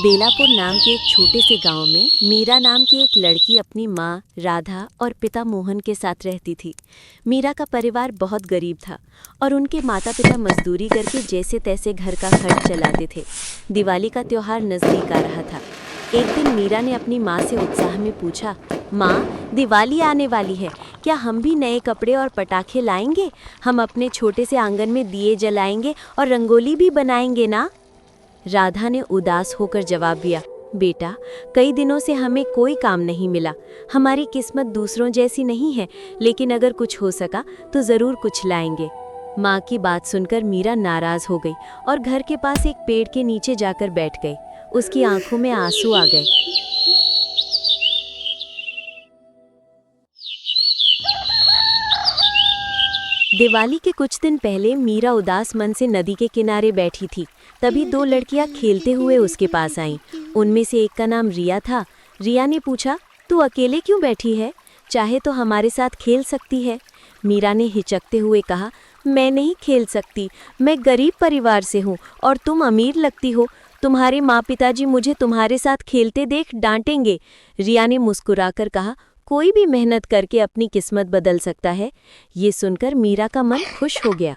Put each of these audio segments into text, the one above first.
बेलापुर नाम के एक छोटे से गांव में मीरा नाम की एक लड़की अपनी माँ राधा और पिता मोहन के साथ रहती थी। मीरा का परिवार बहुत गरीब था और उनके माता पिता मजदूरी करके जैसे तैसे घर का खर्च चलाते थे। दिवाली का त्योहार नज़दीक आ रहा था। एक दिन मीरा ने अपनी माँ से उत्साह में पूछा, माँ, दिवाली आने वाली है, क्या हम भी नए कपड़े और पटाखे लाएंगे? हम अपने छोटे से आंगन में दिए जलाएंगे और रंगोली भी बनाएंगे ना? राधा ने उदास होकर जवाब दिया, बेटा, कई दिनों से हमें कोई काम नहीं मिला। हमारी किस्मत दूसरों जैसी नहीं है, लेकिन अगर कुछ हो सका तो ज़रूर कुछ लाएंगे। माँ की बात सुनकर मीरा नाराज़ हो गई और घर के पास एक पेड़ के नीचे जाकर बैठ गई। उसकी आंखों में आंसू आ गए। दिवाली के कुछ दिन पहले मीरा उदास मन से नदी के किनारे बैठी थी। तभी दो लड़कियां खेलते हुए उसके पास आईं। उनमें से एक का नाम रिया था। रिया ने पूछा, तू अकेले क्यों बैठी है? चाहे तो हमारे साथ खेल सकती है। मीरा ने हिचकते हुए कहा, मैं नहीं खेल सकती। मैं गरीब परिवार से हूँ और तुम अमीर लगती हो। तुम्हारे माँ पिताजी मुझे तुम्हारे साथ खेलते देख डांटेंगे। रिया ने मुस्कुराकर कहा, कोई भी मेहनत करके अपनी किस्मत बदल सकता है। ये सुनकर मीरा का मन खुश हो गया।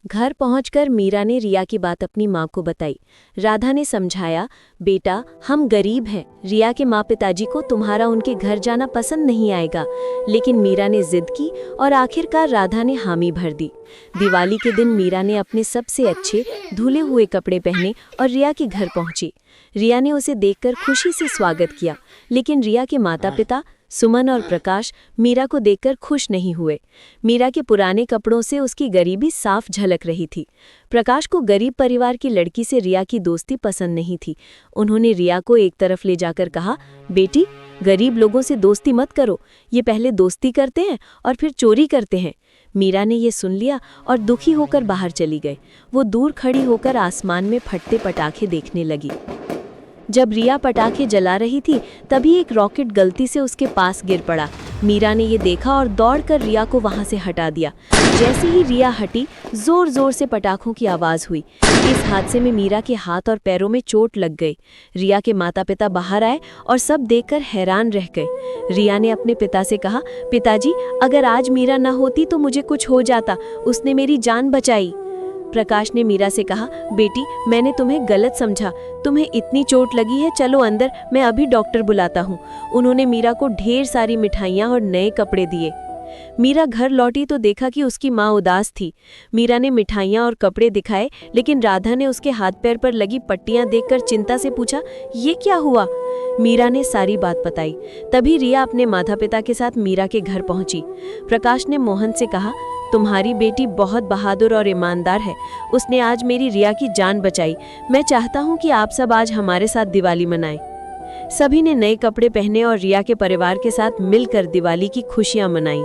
घर पहुंचकर मीरा ने रिया की बात अपनी माँ को बताई। राधा ने समझाया, बेटा, हम गरीब हैं। रिया के माँ पिताजी को तुम्हारा उनके घर जाना पसंद नहीं आएगा। लेकिन मीरा ने जिद की और आखिरकार राधा ने हामी भर दी। दिवाली के दिन मीरा ने अपने सबसे अच्छे धुले हुए कपड़े पहने और रिया के घर पहुंची। रिया ने उसे देखकर खुशी से स्वागत किया, लेकिन रिया के माता पिता सुमन और प्रकाश मीरा को देखकर खुश नहीं हुए। मीरा के पुराने कपड़ों से उसकी गरीबी साफ झलक रही थी। प्रकाश को गरीब परिवार की लड़की से रिया की दोस्ती पसंद नहीं थी। उन्होंने रिया को एक तरफ ले जाकर कहा, बेटी, गरीब लोगों से दोस्ती मत करो। ये पहले दोस्ती करते हैं और फिर चोरी करते हैं। मीरा ने ये सुन लिया और दुखी होकर बाहर चली गई। वो दूर खड़ी होकर आसमान में फटते पटाखे देखने लगी। जब रिया पटाखे जला रही थी, तभी एक रॉकेट गलती से उसके पास गिर पड़ा। मीरा ने ये देखा और दौड़कर रिया को वहां से हटा दिया। जैसे ही रिया हटी, जोर जोर से पटाखों की आवाज़ हुई। इस हादसे में मीरा के हाथ और पैरों में चोट लग गई। रिया के माता पिता बाहर आए और सब देखकर हैरान रह गए। रिया ने अपने पिता से कहा, पिताजी, अगर आज मीरा न होती तो मुझे कुछ हो जाता। उसने मेरी जान बचाई। प्रकाश ने मीरा से कहा, बेटी, मैंने तुम्हें गलत समझा। तुम्हें इतनी चोट लगी है, चलो अंदर, मैं अभी डॉक्टर बुलाता हूँ। उन्होंने मीरा को ढेर सारी मिठाइयाँ और नए कपड़े दिए। मीरा घर लौटी तो देखा कि उसकी माँ उदास थी। मीरा ने मिठाइयाँ और कपड़े दिखाए, लेकिन राधा ने उसके हाथ पैर पर लगी पट्टियाँ देखकर चिंता से पूछा, ये क्या हुआ? मीरा ने सारी बात बताई। तभी रिया अपने माता पिता के साथ मीरा के घर पहुंची। प्रकाश ने मोहन से कहा, तुम्हारी बेटी बहुत बहादुर और ईमानदार है। उसने आज मेरी रिया की जान बचाई। मैं चाहता हूँ कि आप सब आज हमारे साथ दिवाली मनाएं। सभी ने नए कपड़े पहने और रिया के परिवार के साथ मिलकर दिवाली की खुशियां मनाई।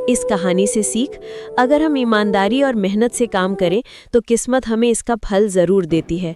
इस कहानी से सीख, अगर हम ईमानदारी और मेहनत से काम करें तो किस्मत हमें इसका फल जरूर देती है।